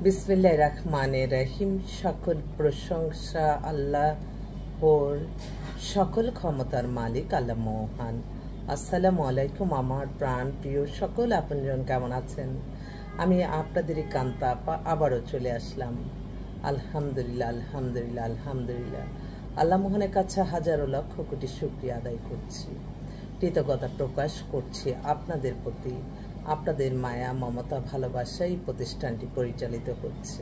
বিসমিল্লাহির রহমানির রহিম। সকল প্রশংসা আল্লাহর, সকল ক্ষমতার মালিক আল্লাহ মহান। আসসালামু আলাইকুম আমার প্রাণ প্রিয় সকল আপনজন, কেমন আছেন? আমি আপনাদেরই কান্তা আপা আবারও চলে আসলাম। আলহামদুলিল্লাহ আলহামদুলিল্লাহ আলহামদুলিল্লাহ। আল্লাহ মোহনের কাছে হাজারো লক্ষ কোটি শুকরিয়া আদায় করছি, কৃতজ্ঞতা প্রকাশ করছি আপনাদের প্রতি। আপনাদের মায়া মমতা ভালোবাসা এই প্রতিষ্ঠানটি পরিচালিত হচ্ছে।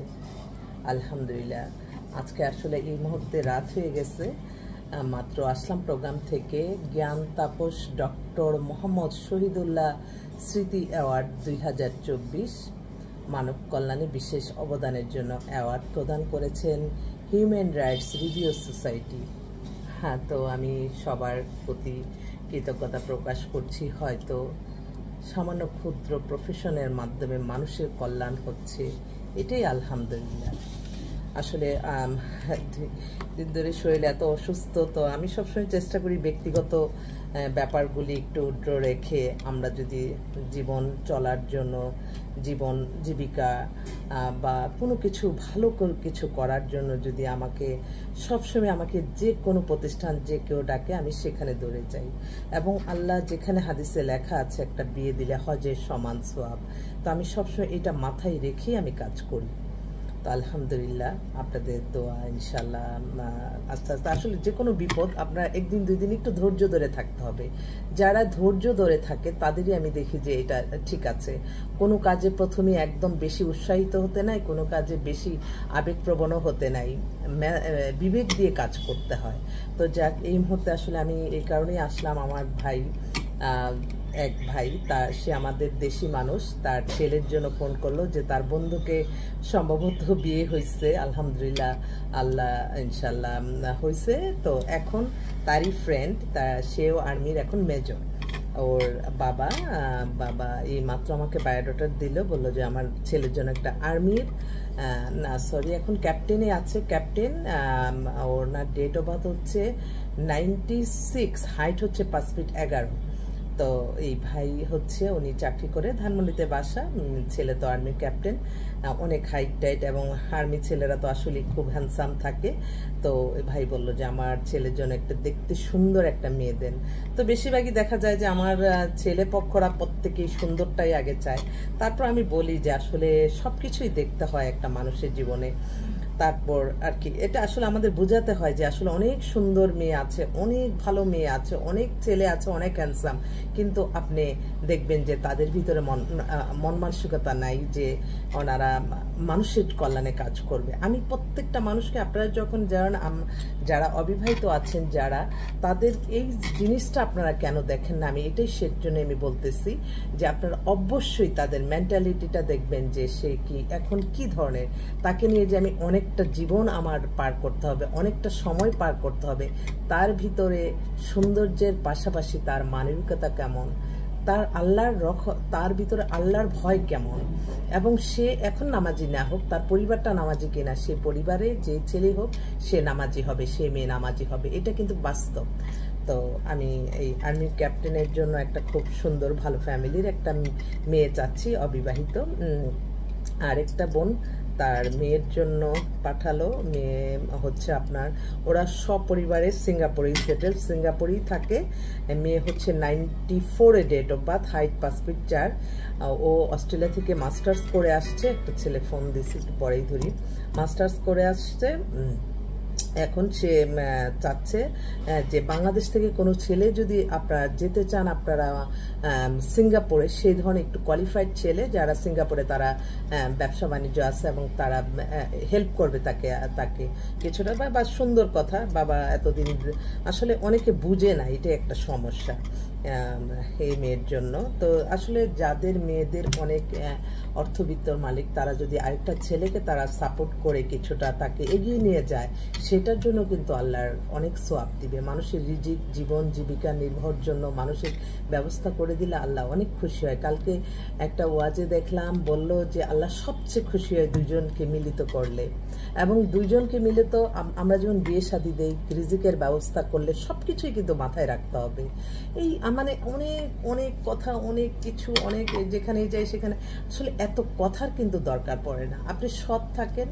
আলহামদুলিল্লাহ। আজকে আসলে এই মুহূর্তে রাত হয়ে গেছে, মাত্র আসলাম প্রোগ্রাম থেকে। জ্ঞান তাপস ডক্টর মোহাম্মদ শহীদুল্লাহ স্মৃতি অ্যাওয়ার্ড 2024 মানব কল্যাণে বিশেষ অবদানের জন্য অ্যাওয়ার্ড প্রদান করেছেন হিউম্যান রাইটস রিভিউ সোসাইটি। হ্যাঁ, তো আমি সবার প্রতি কৃতজ্ঞতা প্রকাশ করছি। হয়তো সামান্য ক্ষুদ্র প্রফেশনের মাধ্যমে মানুষের কল্যাণ হচ্ছে, এটাই আলহামদুলিল্লাহ। আসলে দিন ধরে শরীর এত অসুস্থ, তো আমি সবসময় চেষ্টা করি ব্যক্তিগত ব্যাপারগুলি একটু উড্র রেখে আমরা যদি জীবন চলার জন্য, জীবন জীবিকা বা কোনো কিছু ভালো কিছু করার জন্য যদি সবসময় আমাকে যে কোনো প্রতিষ্ঠান যে কেউ ডাকে, আমি সেখানে দৌড়ে যাই। এবং আল্লাহ যেখানে হাদিসে লেখা আছে একটা বিয়ে দিলে হজের সমান সওয়াব, তো আমি সবসময় এটা মাথায় রেখেই আমি কাজ করি। তো আলহামদুলিল্লাহ, আপনাদের দোয়া ইনশাল্লাহ আস্তে আস্তে। আসলে যে কোনো বিপদ আপনার একদিন দুই দিন একটু ধৈর্য ধরে থাকতে হবে। যারা ধৈর্য ধরে থাকে তাদেরই আমি দেখি যে এটা ঠিক আছে। কোনো কাজে প্রথমে একদম বেশি উৎসাহিত হতে নাই, কোনো কাজে বেশি আবেগপ্রবণও হতে নাই, বিবেক দিয়ে কাজ করতে হয়। তো যাক, এই মুহূর্তে আসলে আমি এই কারণেই আসলাম। আমার ভাই, এক ভাই, সে আমাদের দেশি মানুষ, তার ছেলের জন্য ফোন করলো যে তার বন্ধুকে সম্ভবত বিয়ে হয়েছে। আলহামদুলিল্লাহ, আল্লাহ ইনশাল্লাহ হয়েছে। তো এখন তারই ফ্রেন্ড, সেও আর্মির এখন মেজর। ওর বাবা এই মাত্র আমাকে বায়োডাটা দিল, বললো যে আমার ছেলের জন্য একটা আর্মির এখন ক্যাপ্টেনে আছে, ক্যাপ্টেন। ওর ডেট অফ বার্থ হচ্ছে 96, হাইট হচ্ছে 5 ফিট 11। তো এই ভাই হচ্ছে, উনি চাকরি করে ধানমন্ডিতে বাসা। ছেলে তো আর্মি ক্যাপ্টেন, অনেক হাইট টাইট, এবং আর্মি ছেলেরা তো আসলে খুব হ্যান্ডসাম থাকে। তো ভাই বললো যে আমার ছেলের জন্য একটা দেখতে সুন্দর একটা মেয়ে দেন। তো বেশিরভাগই দেখা যায় যে আমার ছেলে পক্ষরা প্রত্যেকেই সুন্দরটাই আগে চায়। তারপর আমি বলি যে আসলে সবকিছুই দেখতে হয় একটা মানুষের জীবনে। তারপর আর কি, এটা আসলে আমাদের বোঝাতে হয় যে আসলে অনেক সুন্দর মেয়ে আছে, অনেক ভালো মেয়ে আছে, অনেক ছেলে আছে অনেক হ্যান্ডসাম, কিন্তু আপনি দেখবেন যে তাদের ভিতরে মন মানসিকতা নাই যে ওনারা মানুষের কল্যাণে কাজ করবে। আমি প্রত্যেকটা মানুষকে, আপনারা যখন যারা অবিবাহিত আছেন, তাদের এই জিনিসটা আপনারা কেন দেখেন না, আমি এটাই সেজন্য আমি বলতেছি যে আপনারা অবশ্যই তাদের মেন্টালিটিটা দেখবেন যে সে এখন কি ধরনের। তাকে নিয়ে যে আমি অনেকটা জীবন আমার পার করতে হবে, অনেকটা সময় পার করতে হবে, তার ভিতরে সৌন্দর্যের পাশাপাশি তার মানবিকতা কেমন, তার ভিতরে আল্লাহর ভয় কেমন, এবং সে এখন নামাজি না হোক, তার পরিবারটা নামাজি কিনা, সে পরিবারে যে ছেলে হোক সে নামাজি হবে, সে মেয়ে নামাজি হবে, এটা কিন্তু বাস্তব। তো আমি এই আর্মির ক্যাপ্টেনের জন্য একটা খুব সুন্দর ভালো ফ্যামিলির একটা মেয়ে চাচ্ছি, অবিবাহিত। আর একটা বোন তার মেয়ের জন্য পাঠালো। মেয়ে হচ্ছে আপনার, ওরা সপরিবারে সিঙ্গাপুরেই সেটেল, সিঙ্গাপুরেই থাকে। মেয়ে হচ্ছে 94 date of birth, height 5 feet 4। ও অস্ট্রেলিয়া থেকে মাস্টার্স করে আসছে। একটা ছেলে ফোন দিয়েছে, একটু পরেই ধরি। মাস্টার্স করে আসছে। এখন সে চাচ্ছে যে বাংলাদেশ থেকে কোনো ছেলে যদি আপনারা যেতে চান, আপনারা সিঙ্গাপুরে, সেই ধরনের একটু কোয়ালিফাইড ছেলে যারা সিঙ্গাপুরে, তারা ব্যবসা বাণিজ্য আছে এবং তারা হেল্প করবে তাকে কিছুটা। বা সুন্দর কথা, বাবা এতদিন আসলে অনেকে বুঝে না, এটা একটা সমস্যা এই মেয়ের জন্য। তো আসলে যাদের মেয়েদের অনেক অর্থবিত্তর মালিক, তারা যদি আরেকটা ছেলেকে তারা সাপোর্ট করে কিছুটা তাকে এগিয়ে নিয়ে যায়, সেটার জন্য কিন্তু আল্লাহর অনেক সওয়াব দিবে। মানুষের রিজিক, জীবন জীবিকা নির্ভর জন্য মানুষের ব্যবস্থা করে দিলে আল্লাহ অনেক খুশি হয়। কালকে একটা ওয়াজে দেখলাম, বলল যে আল্লাহ সবচেয়ে খুশি হয় দুইজনকে মিলিত করলে, এবং দুইজনকে মিলে তো আমরা যেমন বিয়ে শাদী দেই, রিজিকের ব্যবস্থা করলে সবকিছুই কিন্তু মাথায় রাখতে হবে। এই মানে অনেক অনেক কথা, অনেক কিছু, অনেক যেখানে যাই সেখানে আসলে এত কথার কিন্তু দরকার পড়ে না। আপনি সৎ থাকেন,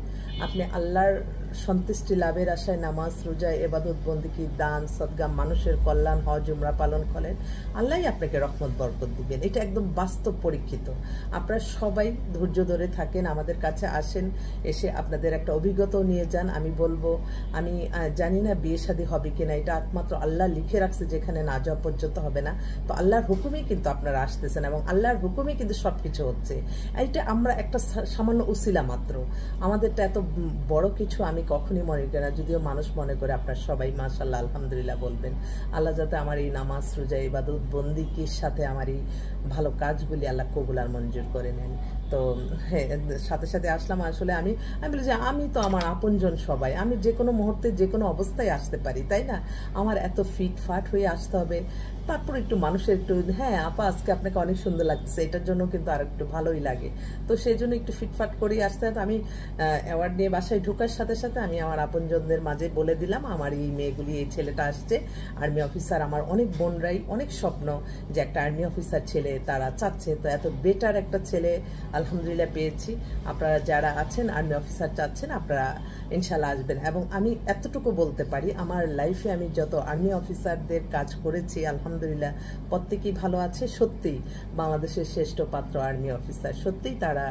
আপনি আল্লাহর সন্তুষ্টি লাভের আশায় নামাজ, রোজা, ইবাদত, বন্দেগী, দান, সদকা, মানুষের কল্যাণ, হজ, উমরা পালন করেন, আল্লাহই আপনাকে রহমত বরকত দিবেন। এটা একদম বাস্তব পরীক্ষিত। আপনারা সবাই ধৈর্য ধরে থাকেন, আমাদের কাছে আসেন, এসে আপনাদের একটা অভিজ্ঞতাও নিয়ে যান। আমি বলবো, আমি জানি না বিয়ে শাদী হবে কিনা, এটা একমাত্র আল্লাহ লিখে রাখছে, যেখানে না যাওয়া পর্যন্ত হবে না। তো আল্লাহর হুকুমেই কিন্তু আপনারা আসতেছেন এবং আল্লাহর হুকুমেই কিন্তু সবকিছু হচ্ছে। এইটা আমরা একটা সামান্য উসিলা মাত্র, আমাদেরটা এত বড় কিছু আমি কখনই মনে করি না। যদিও মানুষ মনে করে, আপনার সবাই মাশাআল্লাহ আলহামদুলিল্লাহ বলবেন। আল্লাহ যাতে আমার এই নামাজ, রোজা, ইবাদত, বন্দেগীর সাথে আমার এই ভালো কাজগুলি আল্লাহ কবুল আর মঞ্জুর করে নেন। তো হ্যাঁ, সাথে সাথে আসলাম। আসলে আমি বলি যে আমি তো আমার আপনজন সবাই, আমি যে কোনো মুহূর্তে যে কোনো অবস্থায় আসতে পারি, তাই না? আমার এত ফিটফাট হয়ে আসতে হবে? তারপর একটু মানুষের একটু, হ্যাঁ আপা আজকে আপনাকে অনেক সুন্দর লাগছে, এটার জন্য কিন্তু আর একটু ভালোই লাগে। তো সেই জন্য একটু ফিটফাট করেই আসতে হয়। আমি অ্যাওয়ার্ড নিয়ে বাসায় ঢোকার সাথে সাথে আমি আমার আপনজনদের মাঝে বলে দিলাম, আমার এই মেয়েগুলি, এই ছেলেটা আসছে আর্মি অফিসার। আমার অনেক বোনরাই অনেক স্বপ্ন যে একটা আর্মি অফিসার ছেলে তারা চাচ্ছে, তো এত বেটার একটা ছেলে আলহামদুলিল্লাহ পেয়েছি। আপনারা যারা আছেন আর্মি অফিসার চাচ্ছেন, আপনারা ইনশাল্লাহ আসবেন। এবং আমি এতটুকু বলতে পারি, আমার লাইফে আমি যত আর্মি অফিসারদের কাজ করেছি আলহামদুলিল্লাহ প্রত্যেকেই ভালো আছে। সত্যিই বাংলাদেশের শ্রেষ্ঠ পাত্র আর্মি অফিসার, সত্যিই তারা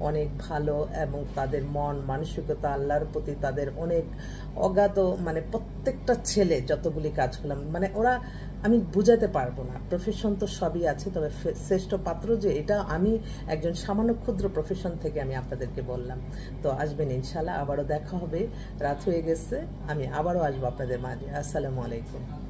অনেক ভালো এবং তাদের মন মানসিকতা আল্লাহর প্রতি তাদের অনেক অগাধ, মানে প্রত্যেকটা ছেলে যতগুলি কাজ করলাম, মানে ওরা আমি বুঝাতে পারবো না। প্রফেশন তো সবই আছে, তবে শ্রেষ্ঠ পাত্র যে এটা আমি একজন সামান্য ক্ষুদ্র প্রফেশন থেকে আমি আপনাদেরকে বললাম। তো আসবেন ইনশাল্লাহ, আবারও দেখা হবে। রাত হয়ে গেছে, আমি আবারও আসবো আপনাদের মাঝে। আসসালামু আলাইকুম।